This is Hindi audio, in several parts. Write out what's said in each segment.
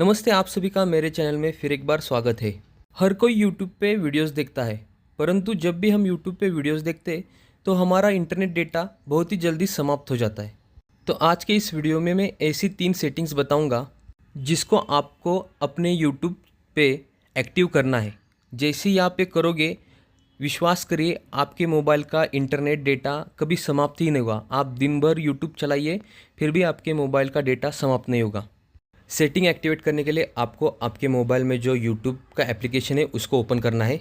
नमस्ते, आप सभी का मेरे चैनल में फिर एक बार स्वागत है। हर कोई यूट्यूब पे वीडियोस देखता है, परंतु जब भी हम यूट्यूब पे वीडियोस देखते तो हमारा इंटरनेट डेटा बहुत ही जल्दी समाप्त हो जाता है। तो आज के इस वीडियो में मैं ऐसी 3 सेटिंग्स बताऊंगा जिसको आपको अपने यूट्यूब पे एक्टिव करना है। जैसे ही आप ये करोगे, विश्वास करिए आपके मोबाइल का इंटरनेट डेटा कभी समाप्त ही नहीं होगा। आप दिन भर यूट्यूब चलाइए, फिर भी आपके मोबाइल का डेटा समाप्त नहीं होगा। सेटिंग एक्टिवेट करने के लिए आपको आपके मोबाइल में जो यूट्यूब का एप्लीकेशन है उसको ओपन करना है।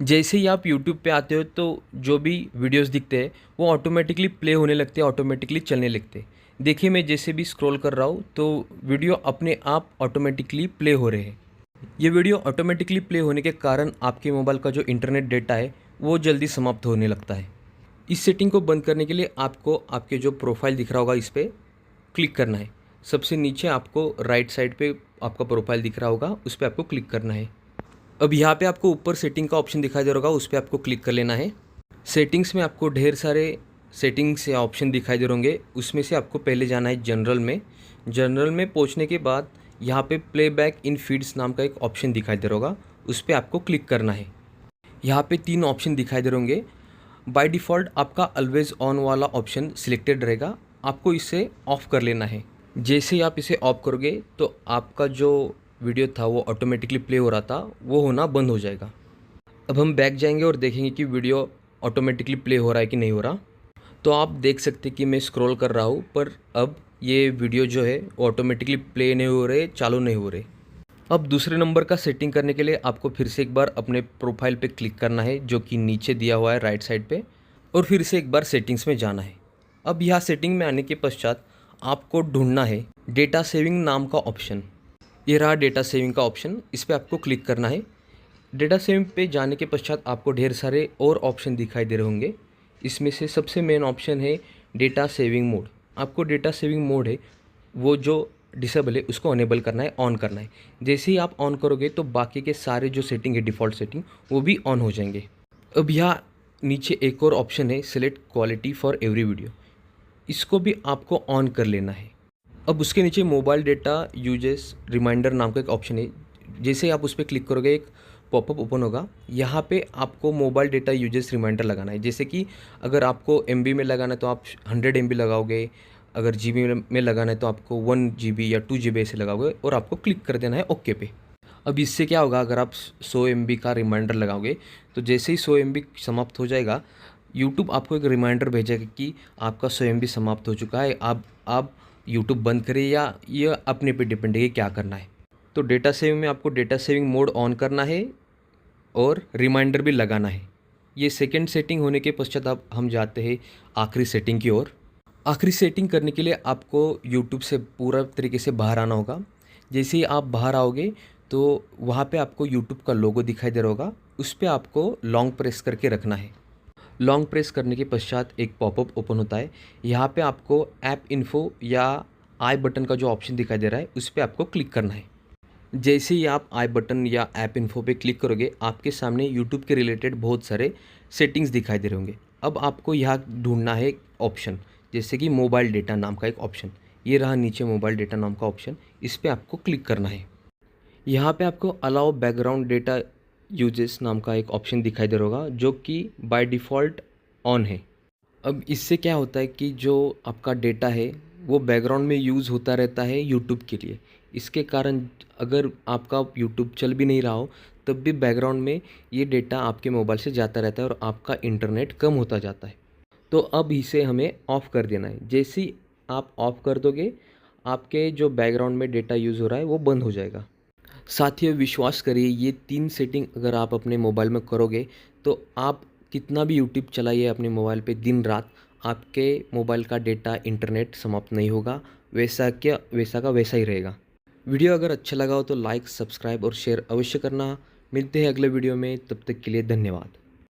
जैसे ही आप यूट्यूब पे आते हो तो जो भी वीडियोस दिखते हैं वो ऑटोमेटिकली प्ले होने लगते हैं, ऑटोमेटिकली चलने लगते हैं। देखिए, मैं जैसे भी स्क्रॉल कर रहा हूँ तो वीडियो अपने आप ऑटोमेटिकली प्ले हो रहे हैं। ये वीडियो ऑटोमेटिकली प्ले होने के कारण आपके मोबाइल का जो इंटरनेट डेटा है वो जल्दी समाप्त होने लगता है। इस सेटिंग को बंद करने के लिए आपको आपके जो प्रोफाइल दिख रहा होगा इस पर क्लिक करना है। सबसे नीचे आपको राइट साइड पे आपका प्रोफाइल दिख रहा होगा, उस पर आपको क्लिक करना है। अब यहाँ पे आपको ऊपर सेटिंग का ऑप्शन दिखाई दे रहा होगा, उस पर आपको क्लिक कर लेना है। सेटिंग्स में आपको ढेर सारे सेटिंग्स या ऑप्शन दिखाई दे होंगे, उसमें से आपको पहले जाना है जनरल में। जनरल में पहुँचने के बाद यहाँ पे प्लेबैक इन फीड्स नाम का एक ऑप्शन दिखाई दे रहा होगा, उस पर आपको क्लिक करना है। यहाँ पे 3 ऑप्शन दिखाई दे होंगे। बाय डिफ़ॉल्ट आपका ऑलवेज़ ऑन वाला ऑप्शन सिलेक्टेड रहेगा, आपको इसे ऑफ़ कर लेना है। जैसे ही आप इसे ऑफ करोगे तो आपका जो वीडियो था वो ऑटोमेटिकली प्ले हो रहा था वो होना बंद हो जाएगा। अब हम बैक जाएंगे और देखेंगे कि वीडियो ऑटोमेटिकली प्ले हो रहा है कि नहीं हो रहा। तो आप देख सकते कि मैं स्क्रॉल कर रहा हूँ, पर अब ये वीडियो जो है वो ऑटोमेटिकली प्ले नहीं हो रहे, चालू नहीं हो रहे। अब दूसरे नंबर का सेटिंग करने के लिए आपको फिर से एक बार अपने प्रोफाइल पे क्लिक करना है, जो कि नीचे दिया हुआ है राइट साइड पे, और फिर से एक बार सेटिंग्स में जाना है। अब यहाँ सेटिंग में आने के पश्चात आपको ढूंढना है डेटा सेविंग नाम का ऑप्शन। ये रहा डेटा सेविंग का ऑप्शन, इस पर आपको क्लिक करना है। डेटा सेविंग पे जाने के पश्चात आपको ढेर सारे और ऑप्शन दिखाई दे रहे होंगे। इसमें से सबसे मेन ऑप्शन है डेटा सेविंग मोड। आपको डेटा सेविंग मोड है वो जो डिसेबल है उसको अनेबल करना है, ऑन करना है। जैसे ही आप ऑन करोगे तो बाकी के सारे जो सेटिंग है डिफ़ॉल्ट सेटिंग वो भी ऑन हो जाएंगे। अब यहाँ नीचे एक और ऑप्शन है select quality for every video, इसको भी आपको ऑन कर लेना है। अब उसके नीचे मोबाइल डेटा यूजेस रिमाइंडर नाम का एक ऑप्शन है। जैसे आप उस पर क्लिक करोगे एक पॉपअप ओपन होगा। यहाँ पे आपको मोबाइल डेटा यूजेस रिमाइंडर लगाना है। जैसे कि अगर आपको एमबी में लगाना है तो आप 100 एमबी लगाओगे, अगर जीबी में लगाना है तो आपको 1 जीबी या 2 जीबी ऐसे लगाओगे और आपको क्लिक कर देना है ओके पे। अब इससे क्या होगा, अगर आप 100 एमबी का रिमाइंडर लगाओगे तो जैसे ही 100 एमबी समाप्त हो जाएगा, यूट्यूब आपको एक रिमाइंडर भेजेगा कि आपका 100 एमबी समाप्त हो चुका है, आप यूट्यूब बंद करें या ये अपने पे डिपेंड है कि क्या करना है। तो डेटा सेविंग में आपको डेटा सेविंग मोड ऑन करना है और रिमाइंडर भी लगाना है। ये सेकंड सेटिंग होने के पश्चात अब हम जाते हैं आखिरी सेटिंग की ओर। आखिरी सेटिंग करने के लिए आपको यूट्यूब से पूरा तरीके से बाहर आना होगा। जैसे ही आप बाहर आओगे तो वहाँ पे आपको यूट्यूब का लोगो दिखाई दे रहा होगा, उस पर आपको लॉन्ग प्रेस करके रखना है। लॉन्ग प्रेस करने के पश्चात एक पॉपअप ओपन होता है। यहाँ पे आपको ऐप इन्फो या आई बटन का जो ऑप्शन दिखाई दे रहा है उस पर आपको क्लिक करना है। जैसे ही आप आई बटन या ऐप इन्फो पे क्लिक करोगे, आपके सामने यूट्यूब के रिलेटेड बहुत सारे सेटिंग्स दिखाई दे रहे होंगे। अब आपको यहाँ ढूंढना है ऑप्शन, जैसे कि मोबाइल डेटा नाम का एक ऑप्शन। ये रहा नीचे मोबाइल डेटा नाम का ऑप्शन, इस पर आपको क्लिक करना है। यहाँ पे आपको अलाउ बैकग्राउंड डेटा यूजेस नाम का एक ऑप्शन दिखाई दे रहा होगा, जो कि बाय डिफ़ॉल्ट ऑन है। अब इससे क्या होता है कि जो आपका डेटा है वो बैकग्राउंड में यूज़ होता रहता है यूट्यूब के लिए। इसके कारण अगर आपका यूट्यूब चल भी नहीं रहा हो तब भी बैकग्राउंड में ये डेटा आपके मोबाइल से जाता रहता है और आपका इंटरनेट कम होता जाता है। तो अब इसे हमें ऑफ़ कर देना है। जैसे ही आप ऑफ़ कर दोगे, आपके जो बैकग्राउंड में डेटा यूज़ हो रहा है वो बंद हो जाएगा। साथियों, विश्वास करिए ये 3 सेटिंग अगर आप अपने मोबाइल में करोगे तो आप कितना भी यूट्यूब चलाइए अपने मोबाइल पे दिन रात, आपके मोबाइल का डेटा इंटरनेट समाप्त नहीं होगा। वैसा का वैसा ही रहेगा। वीडियो अगर अच्छा लगा हो तो लाइक, सब्सक्राइब और शेयर अवश्य करना। मिलते हैं अगले वीडियो में, तब तक के लिए धन्यवाद।